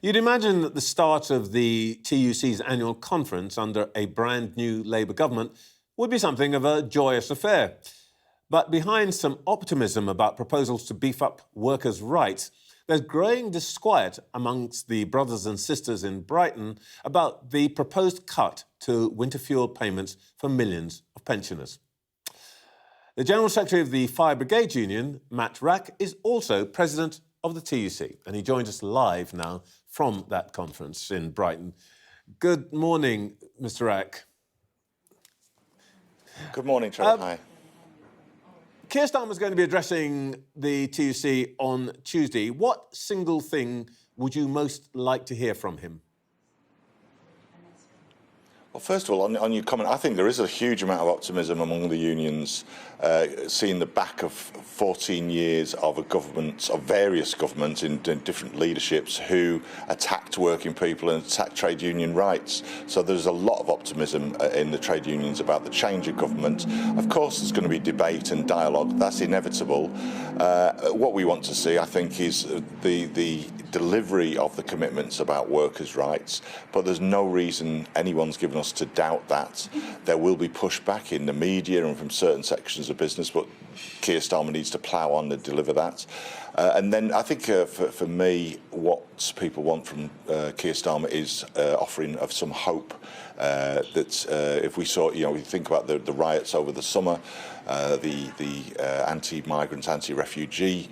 You'd imagine that the start of the TUC's annual conference under a brand new Labour government would be something of a joyous affair. But behind some optimism about proposals to beef up workers' rights, there's growing disquiet amongst the brothers and sisters in Brighton about the proposed cut to winter fuel payments for millions of pensioners. The General Secretary of the Fire Brigade Union, Matt Wrack, is also president of the TUC, and he joins us live now from that conference in Brighton. Good morning, Mr. Wrack. Good morning, Trevor. Hi. Keir Starmer's going to be addressing the TUC on Tuesday. What single thing would you most like to hear from him? Well, first of all, on your comment, I think there is a huge amount of optimism among the unions, seeing the back of 14 years of a government, of various governments in different leaderships who attacked working people and attacked trade union rights. So there's a lot of optimism in the trade unions about the change of government. Of course, there's going to be debate and dialogue. That's inevitable. What we want to see, I think, is the delivery of the commitments about workers' rights, but there's no reason anyone's given us to doubt that. There will be pushback in the media and from certain sections of business, but Keir Starmer needs to plough on and deliver that. And then I think for me, what people want from Keir Starmer is offering of some hope that if we saw, we think about the riots over the summer, the anti-migrant, anti-refugee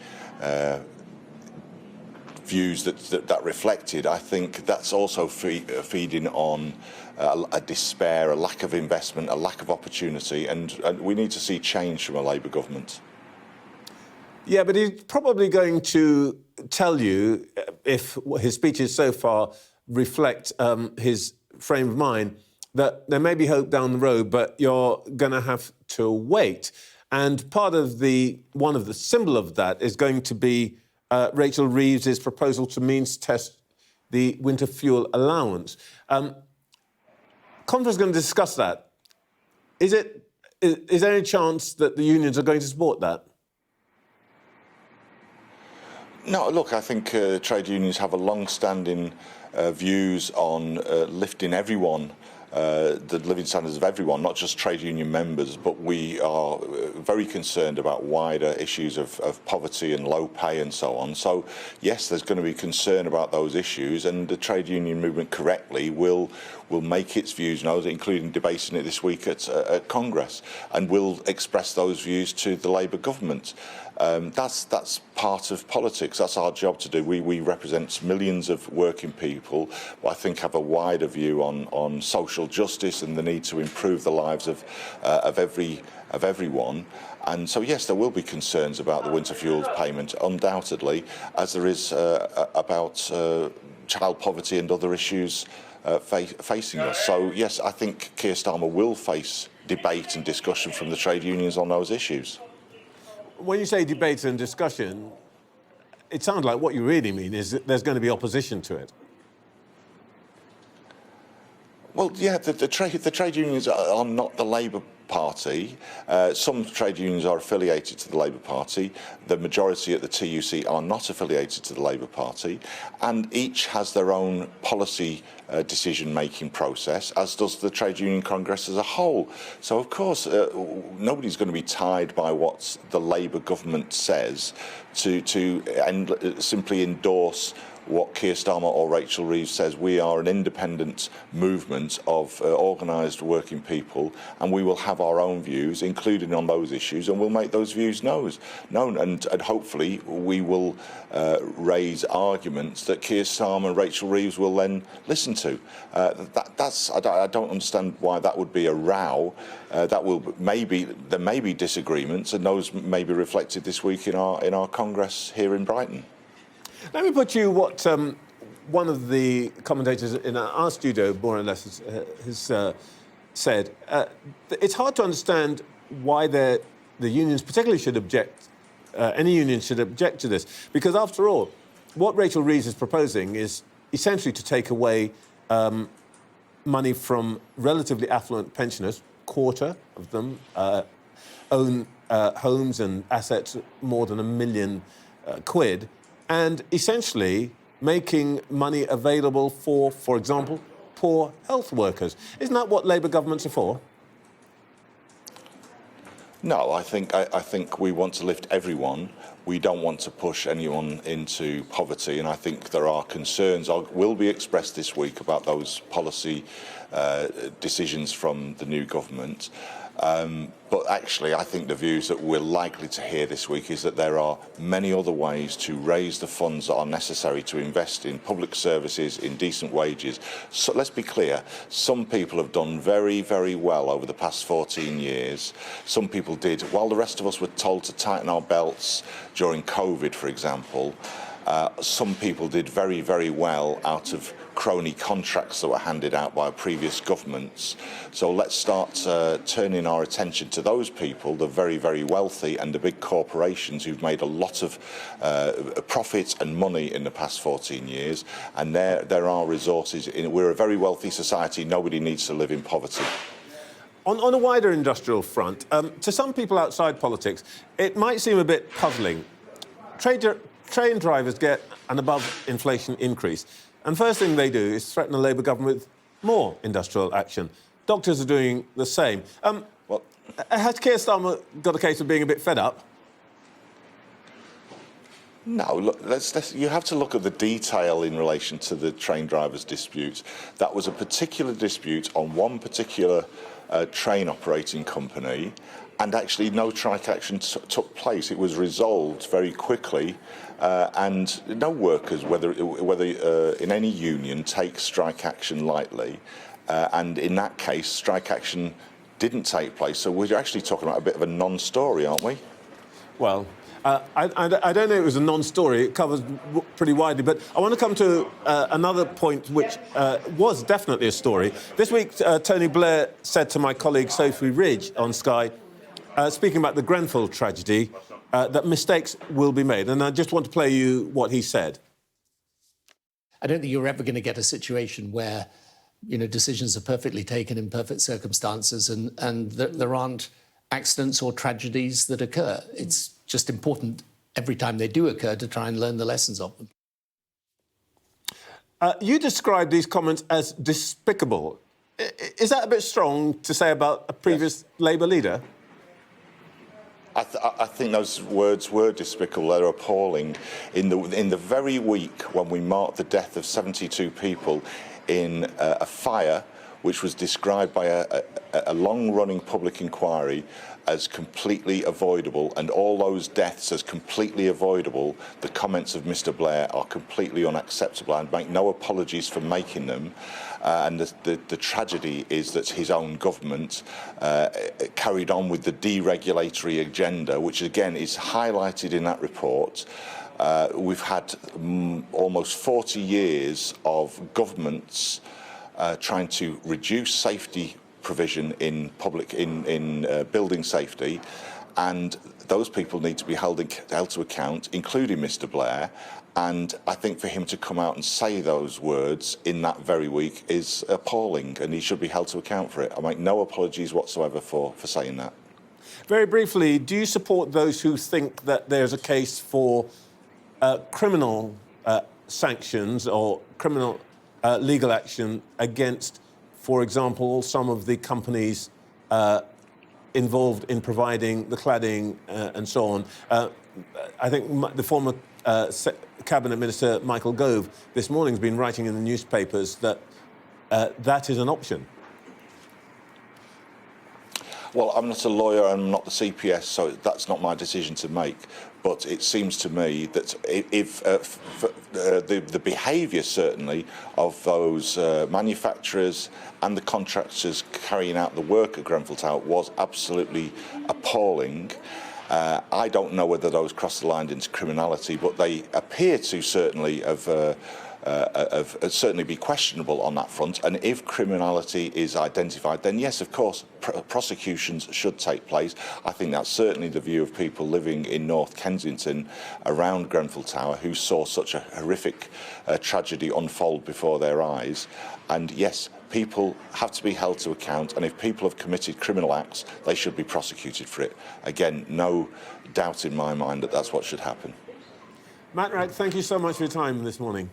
views that reflected, I think that's also feeding on a despair, a lack of investment, a lack of opportunity, and we need to see change from a Labour government. Yeah, but he's probably going to tell you, if his speeches so far reflect his frame of mind, that there may be hope down the road, but you're going to have to wait. And part of one of the symbol of that is going to be Rachel Reeves' proposal to means test the winter fuel allowance. Conference is going to discuss that. Is there any chance that the unions are going to support that? No, look, I think trade unions have a long-standing views on lifting everyone, the living standards of everyone, not just trade union members, but we are very concerned about wider issues of poverty and low pay and so on. So, yes, there's going to be concern about those issues, and the trade union movement correctly will make its views known, including debating it this week at Congress, and will express those views to the Labour government. That's part of politics. That's our job to do. We represent millions of working people who I think have a wider view on social justice and the need to improve the lives of everyone. And so, yes, there will be concerns about the winter fuel payment, undoubtedly, as there is about child poverty and other issues facing us. So, yes, I think Keir Starmer will face debate and discussion from the trade unions on those issues. When you say debate and discussion, it sounds like what you really mean is that there's going to be opposition to it. Well, yeah, the trade unions are not the Labour Party. Some trade unions are affiliated to the Labour Party. The majority at the TUC are not affiliated to the Labour Party, and each has their own policy decision-making process, as does the Trade Union Congress as a whole. So, of course, nobody's going to be tied by what the Labour government says to simply endorse what Keir Starmer or Rachel Reeves says. We are an independent movement of organised working people, and we will have our own views, including on those issues, and we'll make those views known, and hopefully we will raise arguments that Keir Starmer and Rachel Reeves will then listen to. I don't understand why that would be a row. There may be disagreements, and those may be reflected this week in our Congress here in Brighton. Let me put you what one of the commentators in our studio, more or less, has said. It's hard to understand why the unions particularly should object, any union should object to this, because after all, what Rachel Reeves is proposing is essentially to take away money from relatively affluent pensioners. Quarter of them own homes and assets more than £1 million, and essentially making money available for example, poor health workers. Isn't that what Labour governments are for? No, I think we want to lift everyone. We don't want to push anyone into poverty, and I think there are concerns will be expressed this week about those policy decisions from the new government. But actually, I think the views that we're likely to hear this week is that there are many other ways to raise the funds that are necessary to invest in public services, in decent wages. So let's be clear, some people have done very, very well over the past 14 years. Some people did, while the rest of us were told to tighten our belts during COVID, for example, some people did very, very well out of crony contracts that were handed out by previous governments. So let's start turning our attention to those people, the very, very wealthy and the big corporations who've made a lot of profit and money in the past 14 years. And there are resources. We're a very wealthy society. Nobody needs to live in poverty. On a wider industrial front, to some people outside politics, it might seem a bit puzzling. Train drivers get an above-inflation increase, and first thing they do is threaten the Labour government with more industrial action. Doctors are doing the same. Has Keir Starmer got a case of being a bit fed up? No, look, you have to look at the detail in relation to the train drivers' dispute. That was a particular dispute on one particular train operating company, and actually no strike action took place. It was resolved very quickly, and no workers, whether in any union, take strike action lightly. And in that case, strike action didn't take place. So we're actually talking about a bit of a non-story, aren't we? Well, I don't know it was a non-story. It covers pretty widely. But I want to come to another point which was definitely a story. This week, Tony Blair said to my colleague Sophie Ridge on Sky, speaking about the Grenfell tragedy, that mistakes will be made. And I just want to play you what he said. I don't think you're ever going to get a situation where, decisions are perfectly taken in perfect circumstances and there aren't accidents or tragedies that occur. It's just important every time they do occur to try and learn the lessons of them. You described these comments as despicable. Is that a bit strong to say about a previous Labour leader? I think those words were despicable. They're appalling. In the very week when we marked the death of 72 people in a fire, which was described by a long-running public inquiry as completely avoidable, and all those deaths as completely avoidable, the comments of Mr. Blair are completely unacceptable. I make no apologies for making them. And the tragedy is that his own government carried on with the deregulatory agenda, which again is highlighted in that report. We've had almost 40 years of governments trying to reduce safety provision in building safety, and those people need to be held to account, including Mr. Blair. And I think for him to come out and say those words in that very week is appalling, and he should be held to account for it. I make no apologies whatsoever for saying that. Very briefly, do you support those who think that there's a case for criminal sanctions or criminal legal action against, for example, some of the companies involved in providing the cladding and so on? I think the former Cabinet Minister Michael Gove this morning has been writing in the newspapers that that is an option. Well, I'm not a lawyer, I'm not the CPS, so that's not my decision to make. But it seems to me that if the behaviour, certainly, of those manufacturers and the contractors carrying out the work at Grenfell Tower was absolutely appalling. I don't know whether those cross the line into criminality, but they appear to certainly certainly be questionable on that front. And if criminality is identified, then yes, of course, prosecutions should take place. I think that's certainly the view of people living in North Kensington around Grenfell Tower who saw such a horrific tragedy unfold before their eyes. And yes, people have to be held to account, and if people have committed criminal acts, they should be prosecuted for it. Again, no doubt in my mind that that's what should happen. Matt Wrack, thank you so much for your time this morning.